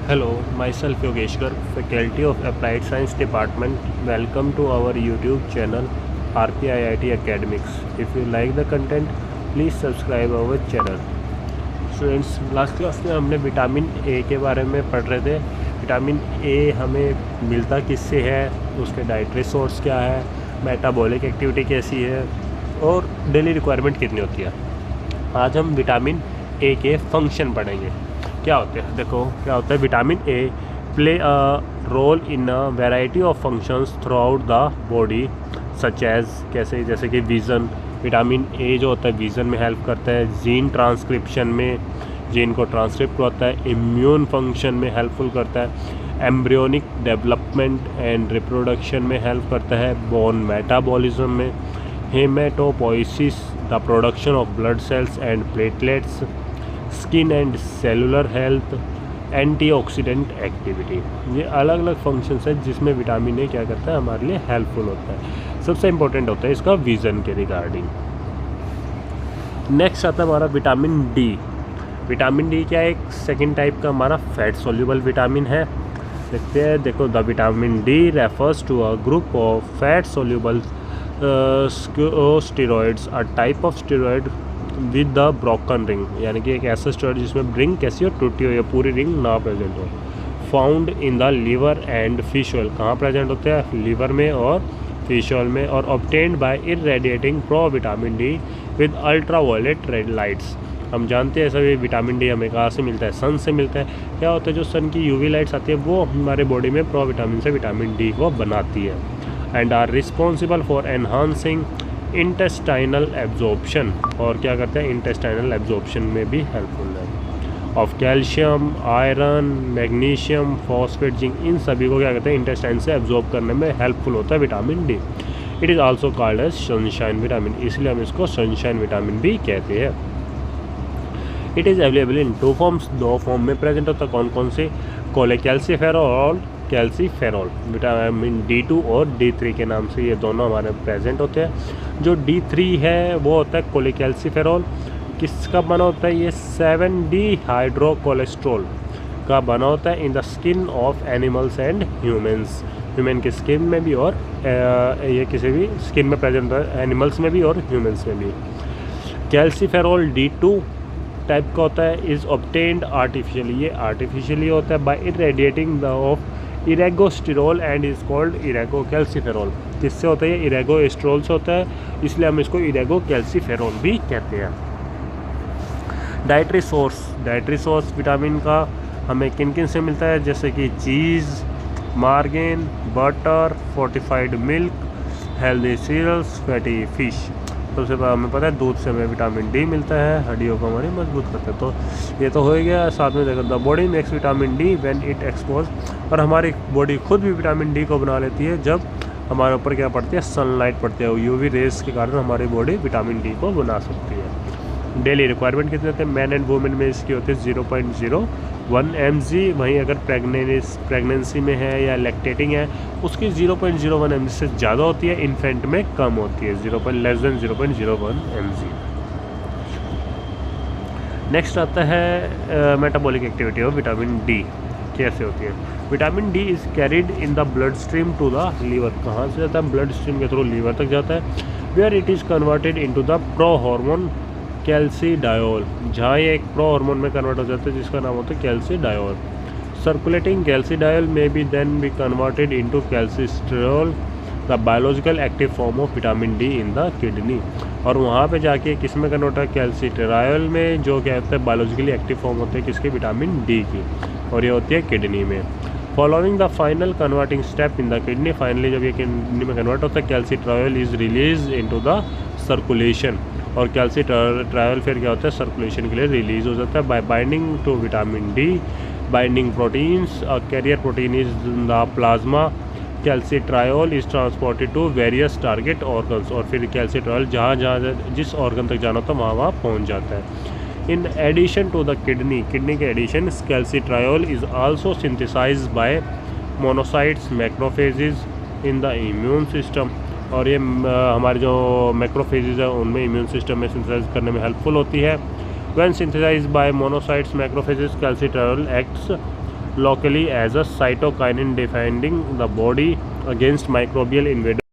Hello, myself Yogeshwar, Faculty of Applied Science Department. Welcome to our YouTube channel RPIIT Academics. If you like the content, please subscribe our channel. Students, last class में हमने vitamin A के बारे में पढ़ रहे थे। Vitamin A हमें मिलता किससे है, उसके डाइटरी सोर्स क्या है, मेटाबॉलिक एक्टिविटी कैसी है और डेली रिक्वायरमेंट कितनी होती है। आज हम विटामिन ए के फंक्शन पढ़ेंगे। क्या होते हैं, देखो क्या होता है। Vitamin A play a role in a variety of functions throughout the body such as, कैसे, जैसे कि विज़न। विटामिन ए जो होता है विज़न में हेल्प करता है, जीन ट्रांसक्रिप्शन में जीन को ट्रांसक्रिप्ट करता है, इम्यून फंक्शन में हेल्पफुल करता है, एम्ब्रियोनिक डेवलपमेंट एंड रिप्रोडक्शन में हेल्प करता है, बोन मेटाबॉलिज्म में, haematopoiesis the production of blood cells and platelets, skin and cellular health, antioxidant activity. ये अलग अलग फंक्शंस है जिसमें विटामिन ए क्या करता है, हमारे लिए हेल्पफुल होता है। सबसे इम्पोर्टेंट होता है इसका विज़न के रिगार्डिंग। नेक्स्ट आता है हमारा विटामिन डी। विटामिन डी क्या है, एक सेकेंड टाइप का हमारा फैट सोल्यूबल विटामिन है। देखते हैं, देखो the vitamin D refers to a group of fat soluble steroids, a type of steroid with the broken ring, यानी कि एक ऐसा स्टेरॉइड जिसमें रिंग कैसी हो, टूटी हो या पूरी रिंग ना प्रेजेंट हो। Found in the liver and fish oil, कहाँ प्रेजेंट होते हैं, लीवर में और फिश ऑयल में। और obtained by irradiating pro vitamin D with ultraviolet red lights. हम जानते हैं सभी विटामिन डी हमें कहाँ से मिलता है, सन से मिलता है। क्या होता है, जो सन की यूवी लाइट्स आती है वो हमारे बॉडी में प्रो विटामिन से विटामिन डी को बनाती है and are responsible for enhancing intestinal absorption, और क्या करते हैं, इंटेस्टाइनल एब्जॉर्प्शन में भी हेल्पफुल है। Of calcium, iron, magnesium, phosphate, zinc, इन सभी को क्या कहते हैं, इंटेस्टाइन से एब्जॉर्ब करने में हेल्पफुल होता है vitamin D. It is also called as sunshine vitamin, इसलिए हम इसको सनशाइन विटामिन भी कहते हैं। It is available in two forms, दो फॉर्म में प्रेजेंट होता है। कौन कौन से, कोलेकैल्सिफेरॉल, कैल्सीफेरॉल। विटामिन D2 और D3 के नाम से ये दोनों हमारे प्रेजेंट होते हैं। जो D3 है वो होता है कोलेकैल्सिफेरॉल, किसका बना होता है, ये 7D हाइड्रोकोलेस्ट्रॉल का बना होता है in the skin of animals and humans, human की स्किन में भी और ये किसी भी स्किन में प्रेजेंट होता है, एनिमल्स में भी और ह्यूमंस में भी। कैल्सीफेरॉल D2 टाइप का होता है, इज़ ऑब्टेन्ड आर्टिफिशियली, ये आर्टिफिशियली होता है by irradiating the of ergosterol and is called ergocalciferol. किससे होता है, ये इरेगोस्टेरॉल से होता है, इसलिए हम इसको इरेगोकैल्सीफेरॉल भी कहते हैं। डाइटरी सोर्स विटामिन का हमें किन किन से मिलता है, जैसे कि cheese, margarine, butter, fortified milk, healthy cereals, fatty fish. सबसे पहले हमें पता है दूध से हमें विटामिन डी मिलता है, हड्डियों को हमारी मजबूत करता है। तो ये तो हो गया। साथ में देखो the body makes vitamin D when it expose, और हमारी बॉडी खुद भी विटामिन डी को बना लेती है जब हमारे ऊपर क्या पड़ती है, सनलाइट पड़ती है। यूवी रेस के कारण हमारी बॉडी विटामिन डी को बना सकती है। डेली रिक्वायरमेंट कितने होते हैं, मैन एंड वुमेन में इसकी होती है 0.01 mg। वहीं अगर प्रेगनेंसी में है या लैक्टेटिंग है उसकी 0.01 mg से ज़्यादा होती है, इन्फेंट में कम होती है, 0.01 mg। नेक्स्ट आता है metabolic activity of vitamin D, कैसे होती है। Vitamin D is carried in the bloodstream to the liver, कहाँ से जाता है, ब्लड स्ट्रीम के थ्रू लीवर तक जाता है, where it is converted into the pro hormone calcidiol, जहाँ ये एक प्रो हार्मोन में कन्वर्ट हो जाता है जिसका नाम होता है कैल्सीडायोल। Circulating calcidiol may be then be converted into calcitriol, the biological active form of vitamin D in the kidney, और वहाँ पे जाके किस में कन्वर्ट है, कैल्सीटेरायोल में, जो क्या होता है बायोलॉजिकली एक्टिव फॉर्म होते हैं किसके, विटामिन डी की, और ये होती है किडनी में। Following the final converting step in the kidney, finally जब ये किडनी में कन्वर्ट होता है, calcitriol is release into the circulation, और कैल्सीटेरायोल फिर क्या होता है, सर्कुलेशन के लिए रिलीज हो जाता है by binding to vitamin D binding proteins, carrier protein is the plasma, calcitriol is transported to various target organs, और फिर कैल्सीटेरायोल जहाँ जिस ऑर्गन तक जाना होता है वहाँ पहुँच जाता है। In addition to the kidney के addition, calcitriol is also synthesized by monocytes macrophages in the immune system, और ये हमारे जो मैक्रोफेजेस है उनमें इम्यून सिस्टम में सिंथेसाइज करने में हेल्पफुल होती है। When synthesized by monocytes macrophages, calcitriol acts locally as a cytokinin defending the body against microbial invaders.